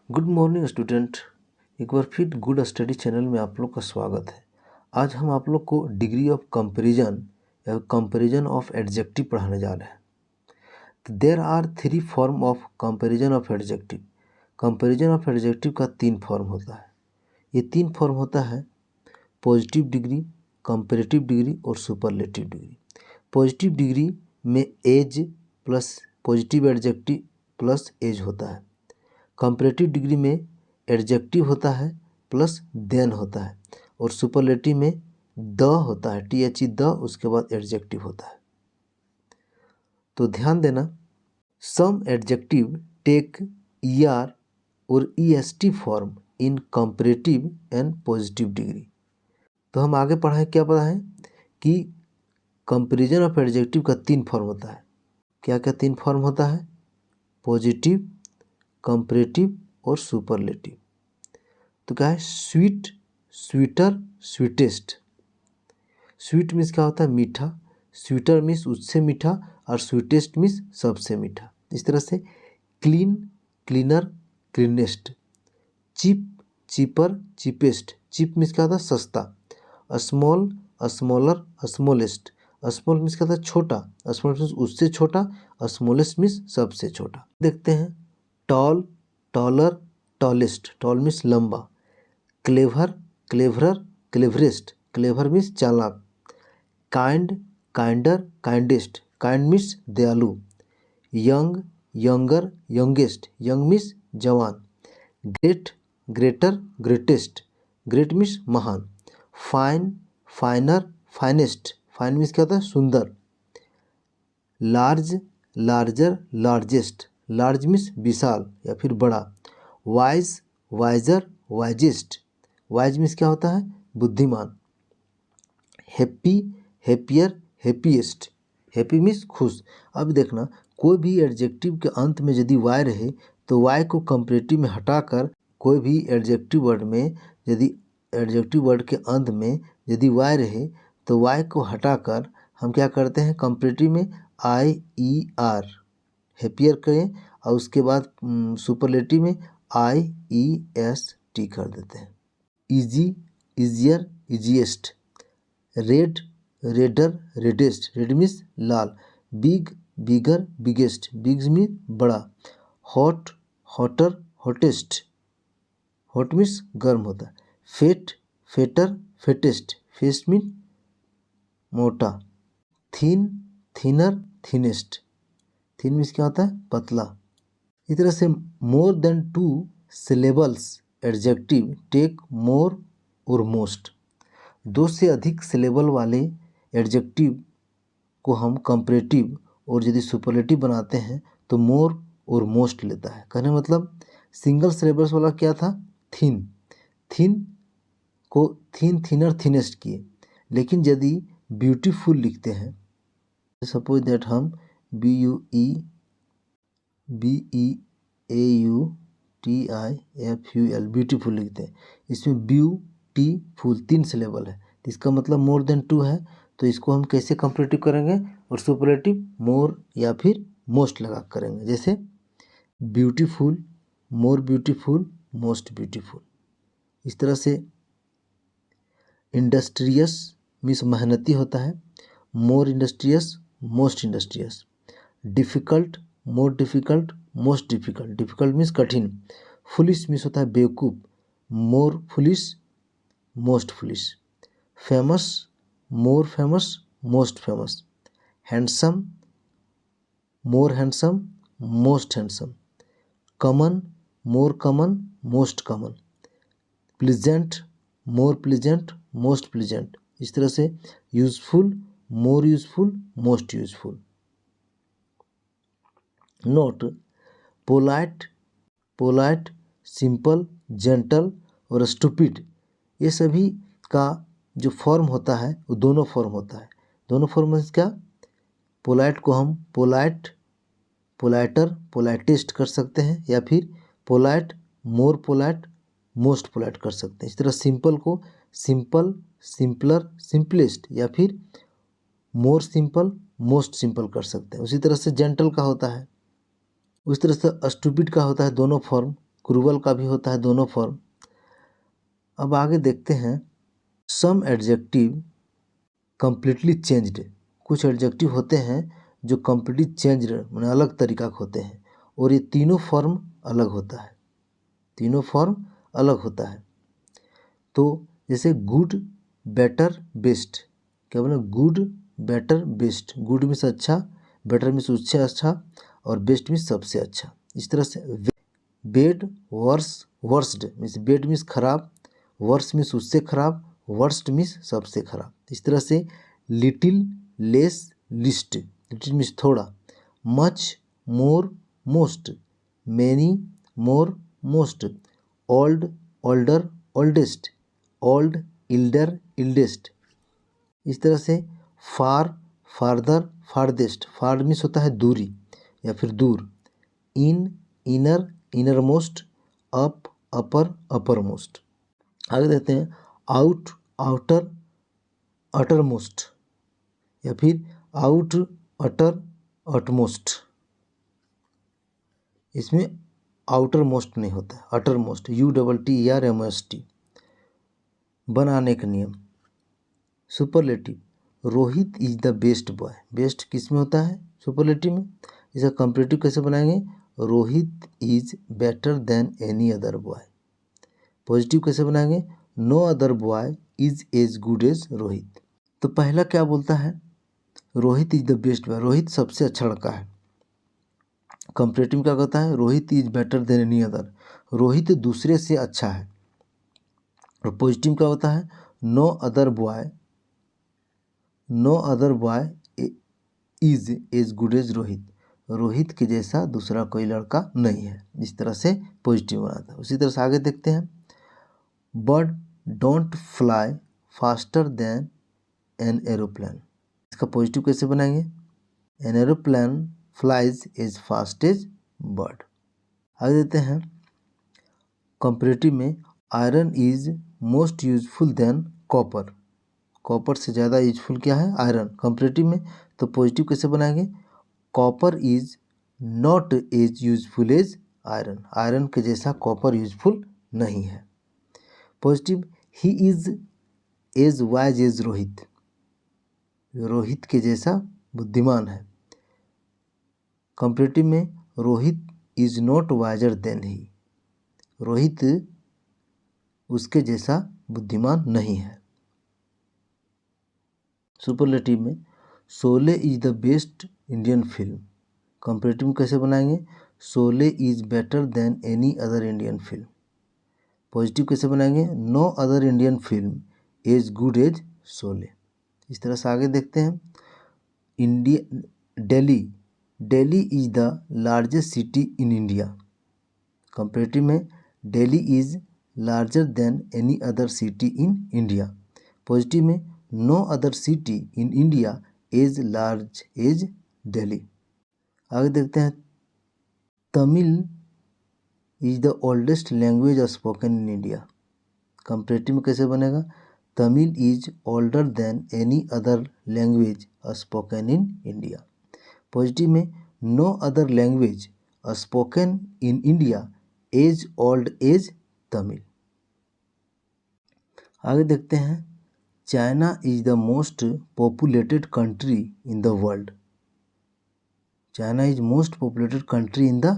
Good morning student. एक बार फिर good study channel में आप लोग का स्वागत है। आज हम आप लोग को डिग्री ऑफ कंपैरिजन या कंपैरिजन ऑफ एडजेक्टिव पढ़ाने जा रहे हैं। तो there are 3 form of comparison of adjective. Comparison of adjective का 3 फॉर्म होता है। ये 3 फॉर्म होता है पॉजिटिव डिग्री, कंपैरेटिव डिग्री और सुपरलेटिव डिग्री। पॉजिटिव डिग्री में as plus positive adjective plus as होता है। कंपैरेटिव डिग्री में एडजेक्टिव होता है प्लस देन होता है और सुपरलेटिव में द होता है, THE द, उसके बाद एडजेक्टिव होता है। तो ध्यान देना, सम एडजेक्टिव टेक ER और EST form in comparative and positive degree. तो हम आगे पढ़ाएं, क्या पढ़ाएं कि कंपैरिजन ऑफ एडजेक्टिव का 3 फॉर्म होता है। क्या क्या 3 फॉर्म होता है? पॉजिटिव, कंपैरेटिव और सुपरलेटिव। तो क्या है? Sweet, sweeter, sweetest. Sweet means क्या होता है? मीठा। स्वीटर मीन्स उससे मीठा और स्वीटेस्ट मीन्स सबसे मीठा। इस तरह से clean, cleaner, cleanest. Cheap, cheaper, cheapest. Cheap means क्या होता है? सस्ता। Small, smaller, smallest. Small means क्या होता है? छोटा। स्मॉल मीन्स उससे छोटा। स्मॉलेस्ट मीन्स सबसे छोटा। देखते हैं, tall, taller, tallest. Tall means लंबा। Clever, cleverer, cleverest. Clever means चालाक। Kind, kinder, kindest. Kind means दयालु। Young, younger, youngest. Young means जवान। Great, greater, greatest. Great means महान। Fine, finer, finest. Fine means क्या होता है? सुंदर। Large, larger, largest. Large means विशाल या फिर बड़ा। Wise, wiser, wisest. Wise means क्या होता है? बुद्धिमान। Happy, happier, happiest. Happy means खुश। अब देखना, कोई भी एडजेक्टिव के अंत में यदि वाई रहे तो वाई को कंपैरेटिव में हटाकर कोई भी एडजेक्टिव वर्ड में यदि एडजेक्टिव वर्ड के अंत में यदि वाई रहे तो वाई को हटाकर हम क्या करते हैं? कंपैरेटिव में IER हैप्पियर करें और उसके बाद सुपरलेटिव में IEST कर देते हैं। Easy, easier, easiest. Red, redder, reddest. Red means लाल। Big, bigger, biggest. Big means बड़ा। Hot, hotter, hottest. Hot means गर्म होता है। Fat, fatter, fattest. Fat means मोटा। Thin, thinner, thinnest. Thin means क्या होता है? पतला। इस तरह से more than 2 syllables adjective take more और मोस्ट। 2 से अधिक सिलेबल वाले एडजेक्टिव को हम कंपैरेटिव और यदि सुपरलेटिव बनाते हैं तो मोर और मोस्ट लेता है। कहने मतलब सिंगल सिलेबल्स वाला क्या था? थिन। थिन को थिन, थिनर, थिनेस्ट किए। लेकिन यदि ब्यूटीफुल लिखते हैं, सपोज दैट हम BEAUTIFUL ब्यूटीफुल लिखते हैं, इसमें ब्यूटीफुल 3 सिलेबल है तो इसका मतलब मोर देन 2 है। तो इसको हम कैसे कंपैरेटिव करेंगे और सुपरलेटिव? मोर या फिर मोस्ट लगा करेंगे। जैसे beautiful, more beautiful, most beautiful. इस तरह से इंडस्ट्रियस मीन्स मेहनती होता है। More industrious, most industrious. Difficult, more difficult, most difficult. Difficult means कठिन। फुलिश मीन्स होता है बेवकूफ़। More foolish, most foolish. Famous, more famous, most famous. Handsome, more handsome, most handsome. Common, more common, most common. Pleasant, more pleasant, most pleasant. इस तरह से useful, more useful, most useful. Note, polite, polite, simple, gentle और stupid, ये सभी का जो form होता है वो दोनों फॉर्म होता है। दोनों फॉर्म में क्या? पोलाइट को हम पोलाइट, पोलाइटर, पोलाइटेस्ट कर सकते हैं या फिर पोलाइट, मोर पोलाइट, मोस्ट पोलाइट कर सकते हैं। इस तरह सिंपल को सिंपल, सिंपलर, सिंपलेस्ट या फिर मोर सिंपल, मोस्ट सिंपल कर सकते हैं। उसी तरह से जेंटल का होता है, उस तरह से स्टूपिड का होता है दोनों फॉर्म। क्रूवल का भी होता है दोनों फॉर्म। अब आगे देखते हैं सम एडजेक्टिव कम्प्लीटली चेंज्ड। कुछ एडजेक्टिव होते हैं जो कम्प्लीटली चेंज्ड माने अलग तरीका के होते हैं और ये तीनों फॉर्म अलग होता है, तीनों फॉर्म अलग होता है। तो जैसे गुड, बेटर, बेस्ट, क्या बोले good, better, best. Good means अच्छा, बेटर मीन्स उससे अच्छा और बेस्ट मीन्स सबसे अच्छा। इस तरह से bad, worse, worst means bad means खराब, वर्स मीन्स उससे खराब, वर्स्ट मीन्स सबसे खराब। इस तरह से little, less, least. Little means थोड़ा, much, more, most, many, more, most, old, older, oldest, old, elder, eldest. इस तरह से far, farther, farthest. Far means होता है दूरी या फिर दूर। In, inner, innermost, up, upper, uppermost. आगे देखते हैं आउट, आउटर, अटर मोस्ट या फिर आउट, अटर, अटमोस्ट। इसमें आउटर मोस्ट नहीं होता है, अटर मोस्ट, UTTERMOST। बनाने का नियम। Superlative, Rohit is the best boy. Best किस में होता है? सुपरलेटिव में। इसका कंपेरेटिव कैसे बनाएंगे? Rohit is better than any other boy. Positive कैसे बनाएंगे? No other boy is as good as Rohit. तो पहला क्या बोलता है? Rohit is the best boy, Rohit सबसे अच्छा लड़का है। कंपेरेटिव क्या कहता है? Rohit is better than any other, Rohit दूसरे से अच्छा है। और पॉजिटिव क्या होता है? No other boy, no other boy is as good as Rohit, Rohit के जैसा दूसरा कोई लड़का नहीं है। इस तरह से पॉजिटिव बनाता है। उसी तरह से आगे देखते हैं bird don't fly faster than an aeroplane. इसका पॉजिटिव कैसे बनाएंगे? An aeroplane flies as fast as bird. आगे देते हैं कंपेरेटिव में iron is most useful than copper. Copper से ज़्यादा यूजफुल क्या है? आयरन। कंपेरेटिव में तो पॉजिटिव कैसे बनाएंगे? Copper is not as useful as iron, iron के जैसा कॉपर यूजफुल नहीं है। Positive he is as wise as Rohit, Rohit के जैसा बुद्धिमान है। कंपेरेटिव में Rohit is not wiser than he, Rohit उसके जैसा बुद्धिमान नहीं है। सुपरलेटिव में Sholay is the best Indian film. Comparative कैसे बनाएंगे? Sholay is better than any other Indian film. Positive कैसे बनाएंगे? No other Indian film as good as Sholay. इस तरह से आगे देखते हैं India, Delhi, Delhi is the largest city in India. Comparative में Delhi is larger than any other city in India. Positive में no other city in India is large as Delhi. आगे देखते हैं Tamil is the oldest language spoken in India. Comparative में कैसे बनेगा? Tamil is older than any other language spoken in India. Positive में no other language spoken in India as old as Tamil. आगे देखते हैं China is the most populated country in the world. China is most populated country in the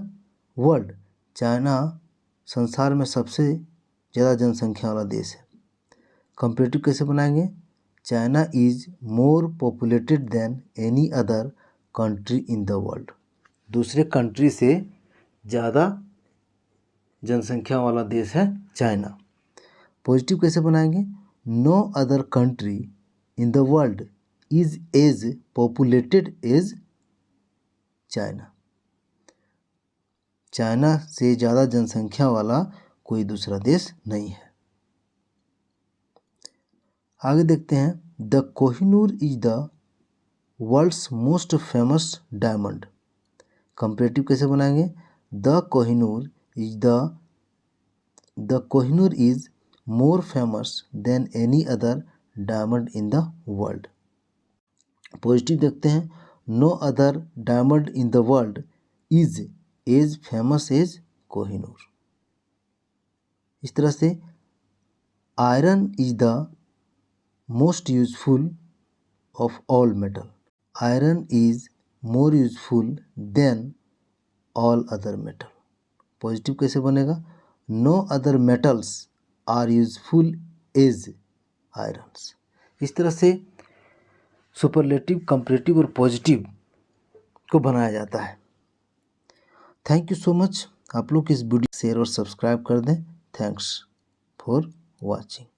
world. China संसार में सबसे ज़्यादा जनसंख्या वाला देश है। कंपेरेटिव कैसे बनाएंगे? China is more populated than any other country in the world, दूसरे कंट्री से ज़्यादा जनसंख्या वाला देश है चाइना। पॉजिटिव कैसे बनाएंगे? No other country in the world is as populated as China, China से ज़्यादा जनसंख्या वाला कोई दूसरा देश नहीं है। आगे देखते हैं the Kohinoor is the world's most famous diamond. Comparative कैसे बनाएंगे? The Kohinoor is the Kohinoor is more famous than any other diamond in the world. Positive देखते हैं no other diamond in the world is as famous as Kohinoor. इस तरह से iron is the most useful of all metal, iron is more useful than all other metal. Positive कैसे बनेगा? No other metals are useful as irons. इस तरह से superlative, comparative और positive को बनाया जाता है। Thank you so much. आप लोग इस वीडियो शेयर और सब्सक्राइब कर दें। Thanks for watching.